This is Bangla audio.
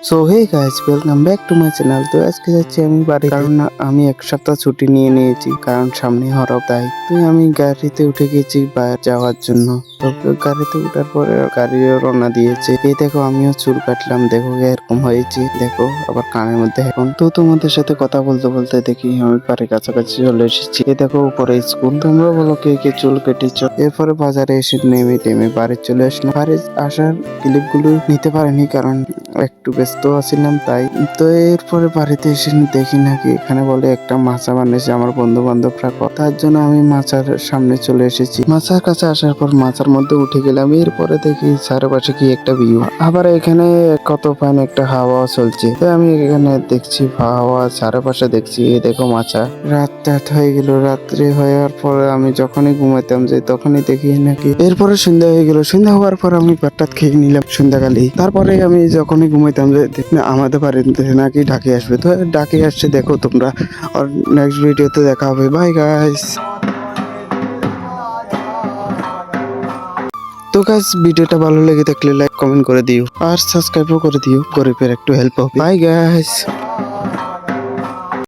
So hey guys, welcome back to my channel. তো আজকে যাচ্ছি আমি বাড়ি, কারণ আমি এক সপ্তাহ ছুটি নিয়ে নিয়েছি, কারণ সামনে হরফ। তাই তো আমি গাড়িতে উঠে গেছি বাইরে যাওয়ার জন্য। তো গাড়িতে উঠার পরে গাড়িও রওনা দিয়েছে। এই দেখো আমিও চুল কাটলাম, দেখো এরকম হয়েছে, দেখো আবার কানের মধ্যে এখন। তো তোমাদের সাথে কথা বলতে বলতে দেখি আমি বাড়ির কাছাকাছি চলে এসেছি। এই দেখো উপরে স্কুল। তোমরা বলো কে কে চুল কেটেছ। এরপরে বাজারে এসে নেমে টেমে বাড়ি চলে আসলাম। বাড়ি আসার ক্লিপ গুলো নিতে পারিনি, কারণ একটু ব্যস্ত আছিলাম তাই। তো এরপরে বাড়িতে এসে দেখি নাকি এখানে বলে একটা মাছা বানিয়েছে আমার বন্ধু বান্ধবরা, তার জন্য আমি মাচার সামনে চলে এসেছি। মাচার কাছে আসার পর মাচার মধ্যে উঠে গেলাম। এরপরে দেখি চারপাশে কি একটা ভিউ, আবার এখানে কত ফাইন একটা হাওয়া চলছে। তো আমি এখানে দেখছি হাওয়া, চারপাশে দেখছি। এই দেখো মাচা। রাত হয়ে গেল। রাত্রে হওয়ার পরে আমি যখনই ঘুমাইতাম যে তখনই দেখি নাকি এরপরে সন্ধ্যা হয়ে গেল। সন্ধ্যা হওয়ার পর আমি ভাতটাত খেয়ে নিলাম সন্ধ্যাকালে। তারপরে আমি যখনই ঘুমাইতাম যে আমাদের বাড়িতে নাকি ডাকে আসবে। তো ডাকে আসছে, দেখো তোমরা। আর নেক্সট ভিডিওতে দেখা হবে। Bye guys. তো গাইস, ভিডিওটা ভালো লেগে থাকলে লাইক কমেন্ট করে দিও, আর সাবস্ক্রাইবও করে দিও। গরিবের একটু হেল্প হবে। Bye guys.